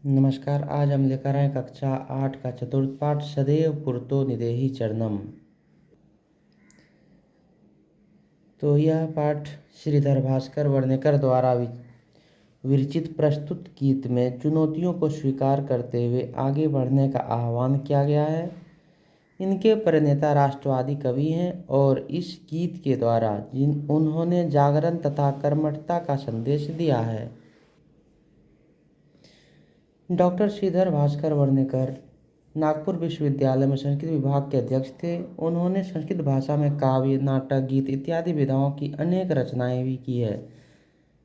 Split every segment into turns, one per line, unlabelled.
नमस्कार। आज हम लेकर आए कक्षा 8 का चतुर्थ पाठ सदैव पुरतो निदेहि चरणम। तो यह पाठ श्रीधर भास्कर वर्णेकर द्वारा विरचित प्रस्तुत गीत में चुनौतियों को स्वीकार करते हुए आगे बढ़ने का आह्वान किया गया है। इनके प्रणेता राष्ट्रवादी कवि हैं और इस गीत के द्वारा उन्होंने जागरण तथा कर्मठता का संदेश दिया है। डॉक्टर श्रीधर भास्कर वर्णेकर नागपुर विश्वविद्यालय में संस्कृत विभाग के अध्यक्ष थे। उन्होंने संस्कृत भाषा में काव्य, नाटक, गीत इत्यादि विधाओं की अनेक रचनाएं भी की है।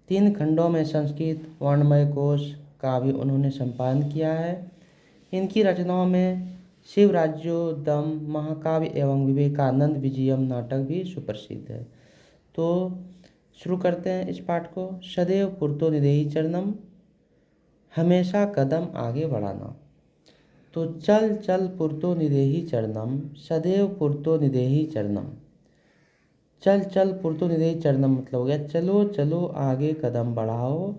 3 खंडों में संस्कृत वर्णमय कोश का भी उन्होंने संपादन किया है। इनकी रचनाओं में शिवराज्योदम महाकाव्य एवं विवेकानंद विजयम नाटक भी सुप्रसिद्ध है। तो शुरू करते हैं इस पाठ को। सदैव पुरतो निदेहि चरणम, हमेशा कदम आगे बढ़ाना। तो चल चल पुरतो निदेहि चरणम, सदैव पुरतो निदेहि चरणम। चल चल पुरतो निदेहि चरणम मतलब हो गया चलो चलो आगे कदम बढ़ाओ।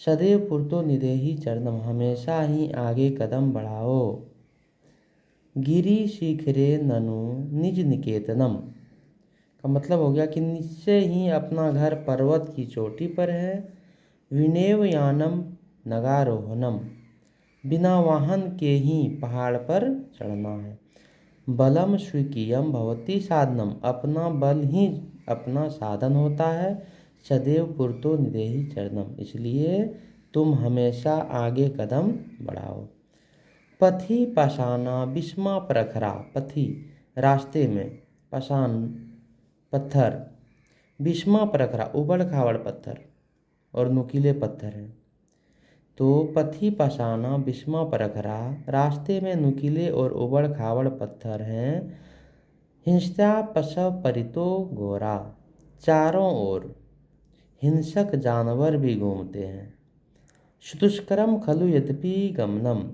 सदैव पुरतो निदेहि चरणम, हमेशा ही आगे कदम बढ़ाओ। गिरि शिखरे ननु निज निकेतनम का मतलब हो गया कि निश्चय ही अपना घर पर्वत की चोटी पर है। विनेव यानम नगारोहणम, बिना वाहन के ही पहाड़ पर चढ़ना है। बलम स्वीकीयम भवति साधनम, अपना बल ही अपना साधन होता है। सदैव पुरतो निदेहि चरणम, इसलिए तुम हमेशा आगे कदम बढ़ाओ। पथि पाषाणा विस्मा प्रखरा, पथि रास्ते में, पाषाण पत्थर, विस्मा प्रखरा उबड़ खाबड़ पत्थर और नुकीले पत्थर हैं। तो पथि पाषाणा विस्मा प्रखरा, रास्ते में नुकीले और उबड़ खाबड़ पत्थर हैं। हिंसा पशव परितो घोरा, चारों ओर हिंसक जानवर भी घूमते हैं। सुदुष्करम खलु यद्यपि गमनम,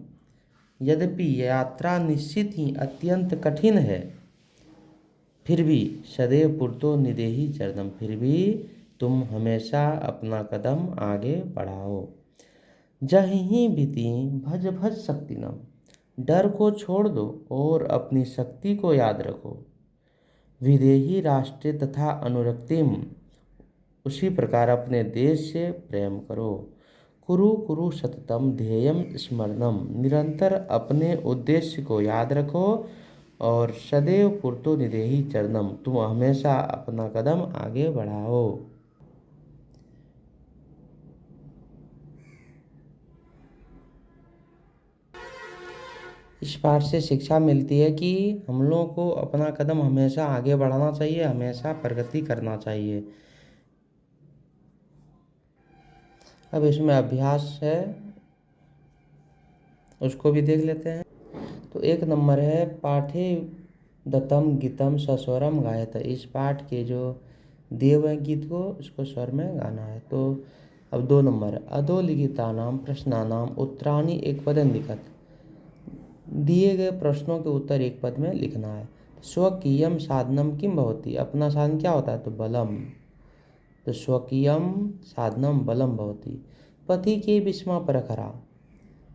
यद्यपि यात्रा निश्चित ही अत्यंत कठिन है, फिर भी सदैव पुरतो निदेहि चरणम, फिर भी तुम हमेशा अपना कदम आगे बढ़ाओ। जहीं भीति भज भज शक्तिनम, डर को छोड़ दो और अपनी शक्ति को याद रखो। विदेही राष्ट्र तथा अनुरक्तिम, उसी प्रकार अपने देश से प्रेम करो। कुरु कुरु सततम ध्येयम स्मरणम, निरंतर अपने उद्देश्य को याद रखो। और सदैव पुरतो निदेहि चरणम, तुम हमेशा अपना कदम आगे बढ़ाओ। इस पाठ से शिक्षा मिलती है कि हम लोगों को अपना कदम हमेशा आगे बढ़ाना चाहिए, हमेशा प्रगति करना चाहिए। अब इसमें अभ्यास है, उसको भी देख लेते हैं। तो 1 नंबर है पाठे दत्तम गीतम सस्वरम गायत। इस पाठ के जो दिए हुए गीत को इसको स्वर में गाना है। तो अब 2 नंबर है अधोलिखितानाम प्रश्नानाम उत्तराणि एक पद लिखत, दिए गए प्रश्नों के उत्तर एक पद में लिखना है। स्वकीयम साधनम किम भवति, अपना साधन क्या होता है, तो बलम। तो स्वकीयम साधनम बलम भवति। पथि के विस्मा प्रखरा,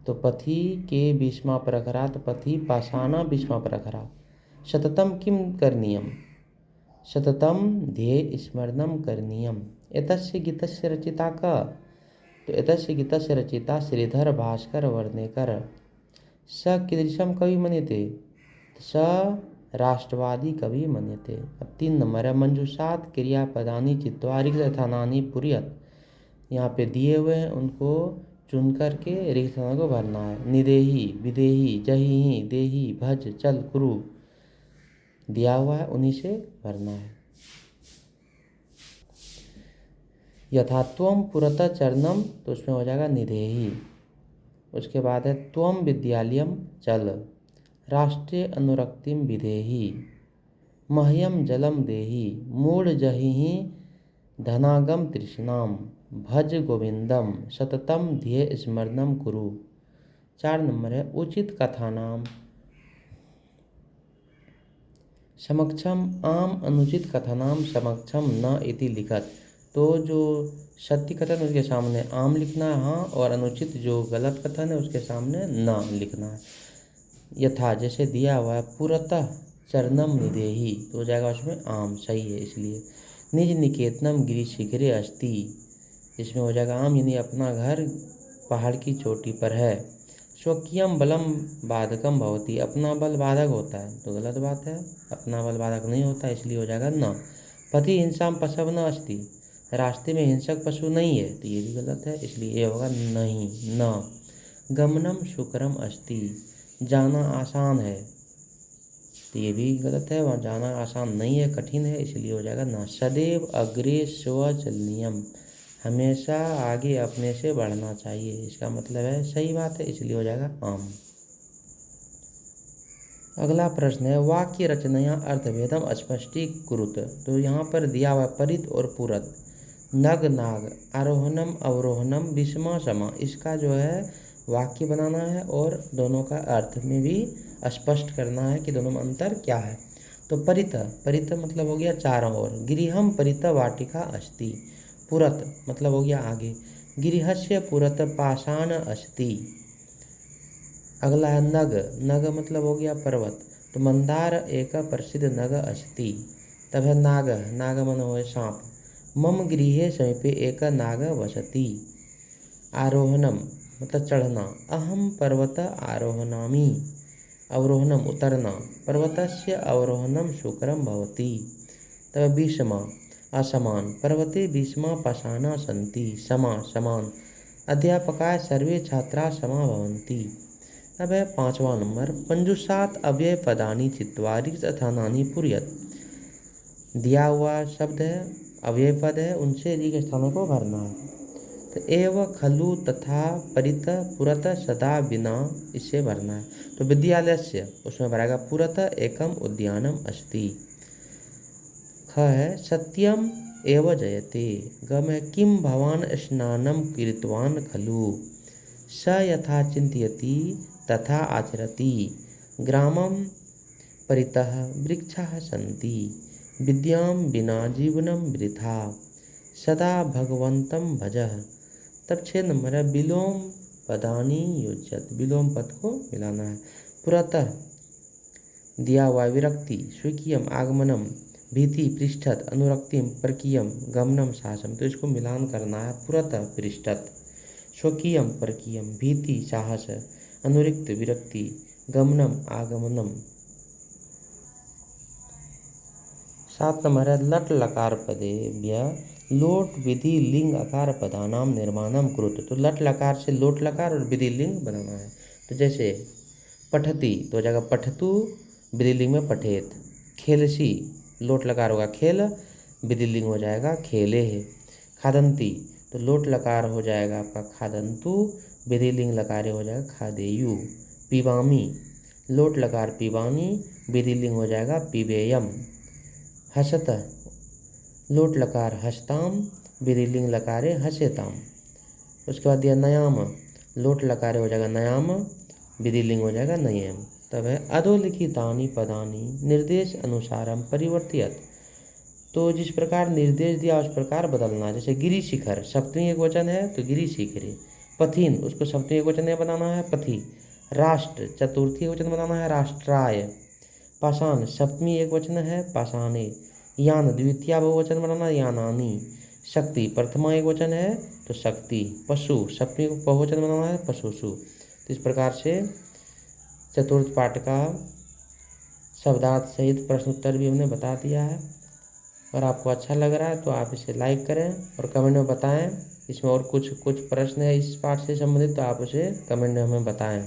तो पथि के विस्मा प्रखरा, तो पथि पाषाणा विस्मा प्रखरा। सततम किम करणीयम, सततम ध्येय स्मरणम करणीयम। एतस्य गीतस्य रचिता का, तो एतस्य गीतस्य रचिता श्रीधर भास्कर वर्णेकर। स कीदृशम कवि मन्यते, स राष्ट्रवादी कवि मन्यते। अब 3 नंबर है मंजूषात क्रियापदानी चित्वा रिक्तस्थानानि पूरयत। यहाँ पे दिए हुए हैं, उनको चुन करके रिक्त स्थानों को भरना है। निदेहि, विदेहि, जहिहि, देहि, भज, चल, कुरु दिया हुआ है, उन्हीं से भरना है। यथा त्वम पुरतः चरणम, तो उसमें हो जाएगा निदेहि। उसके बाद है त्वम विद्यालयम चल, राष्ट्रीय अनुरक्तिम विदेहि। मह्यम जलम देहि, मूढ़ जहिहि धनागम तृष्णाम। भज गोविंदम, सततम ध्येय स्मरणम कुरु। 4 नंबर है उचित कथानाम समक्षम आम अनुचित कथानाम समक्षम न इति लिखत। तो जो सत्य कथन उसके सामने आम लिखना है हाँ, और अनुचित जो गलत कथन है उसके सामने ना लिखना है। यथा जैसे दिया हुआ है पुरतः चरणम निदेहि, तो हो जाएगा उसमें आम, सही है इसलिए। निज निकेतनम गिरिशिखरे अस्ति, इसमें हो जाएगा आम, यानी अपना घर पहाड़ की चोटी पर है। स्वकीयम बलम बाधकम भवति, अपना बल बाधक होता है, तो गलत बात है, अपना बल बाधक नहीं होता, इसलिए हो जाएगा न। पति हिंसा पशव न अस्ति, रास्ते में हिंसक पशु नहीं है, तो ये भी गलत है, इसलिए ये होगा नहीं, न। गमनम शुक्रम अस्ति, जाना आसान है, तो ये भी गलत है, वहाँ जाना आसान नहीं है, कठिन है, इसलिए हो जाएगा ना। सदैव अग्रे स्वचलनियम, हमेशा आगे अपने से बढ़ना चाहिए, इसका मतलब है सही बात है, इसलिए हो जाएगा आम। अगला प्रश्न है वाक्य रचनया अर्थभेदम अस्पष्टीकुरुत, तो यहाँ पर दिया हुआ परित और पुरत, नग नाग, आरोहणम अवरोहणम, विषमा समा, इसका जो है वाक्य बनाना है और दोनों का अर्थ में भी स्पष्ट करना है कि दोनों में अंतर क्या है। तो परित, परित मतलब हो गया चारों ओर, गिरिहम परित वाटिका अस्ति, पुरत मतलब हो गया आगे, गिरिहस्य पुरत पाषाण अस्ति। अगला है नग, नग मतलब हो गया पर्वत, तो मंदार एक प्रसिद्ध नग अस्ति। तब है नाग, नाग मन हो सांप, मम गृहे समीपे एक नाग वसति। आरोहणम मतलब चढ़ना, अहम पर्वत आरोहणामि, अवरोहणम उतरना, पर्वतस्य अवरोहणम शुक्रम भवति। तब भीष्मा असमान, पर्वते भीष्मा पाषाणा सन्ति, समा समान, अध्यापकाय सर्वे छात्रा समा भवन्ति। अब है 5वां नंबर, पंजुसात अव्यय पदानी चित्वारि स्थानानि पूरयत, दिया हुआ शब्द है अव्यय पद है, उनसे रिक्त स्थानों को भरना है। तो एव खलु तथा परित पुरत सदा बिना, इससे भरना है। तो विद्यालयस्य, उसमें भरेगा पुरत एकम उद्यानम अस्ति। ख है सत्यम एव जयते, गम है किम भवान स्नानम कृतवान खलु, स यथा चिंतयति तथा आचरति, ग्रामं परितः वृक्षाः सन्ति, विद्यां विना जीवनम वृथा, सदा भगवन्तं भजः। तब 6 नंबर है विलोम पदानी योज्यत, विलोम पद को मिलाना है। पुरतः दिया हुआ विरक्ति, स्वीकियम आगमनम, भीति पृष्ठत, अनुरक्तिम परकीयम, गमनम साहसम, तो इसको मिलान करना है। पुरतः पृष्ठत, स्वकीयम परकीयम, भीति साहस, अनुरिक्त विरक्ति, गमनम आगमनम। 7 नंबर है लट लकार पदेभ्य लोट विधि लिंग अकार पदानाम निर्माणम कुरुत, तो लट लकार से लोट लकार और विधि लिंग बनाना है। तो जैसे पठती तो हो जाएगा पठतु, विधि लिंग में पठेत। खेलसी लोट लकार होगा खेल, विधि लिंग हो जाएगा खेले है। खादंती तो लोट लकार हो जाएगा आपका खादंतु, विधि लिंग लकार हो जाएगा खादेयु। पिबामी लोट लकार पिबानी, विधि लिंग हो जाएगा पिबेयम। हसत लोट लकार हसताम, विधि लिंग लकारे हसेताम। उसके बाद दिया नयाम, लोट लकारे हो जाएगा नयाम, विधि लिंग हो जाएगा नयम। तब है अधोलिखितानि पदानि निर्देश अनुसारम परिवर्तियत, तो जिस प्रकार निर्देश दिया उस प्रकार बदलना। जैसे गिरि शिखर सप्तमी एक वचन है तो गिरि शिखरे, पथिन उसको सप्तमी एक वचन में बनाना है पथि, राष्ट्र चतुर्थी एक वचन बनाना है राष्ट्राय, पाषाण सप्तमी एक वचन है पाषाणे, यान द्वितीय बहुवचन बनाना यानानि, शक्ति प्रथमा एक वचन है तो शक्ति, पशु सप्तमी बहुवचन बनाना है पशुषु। तो इस प्रकार से चतुर्थ पाठ का शब्दार्थ सहित प्रश्न उत्तर भी हमने बता दिया है। अगर आपको अच्छा लग रहा है तो आप इसे लाइक करें और कमेंट में बताएं। इसमें और कुछ प्रश्न है इस पाठ से संबंधित तो आप उसे कमेंट में हमें बताएं।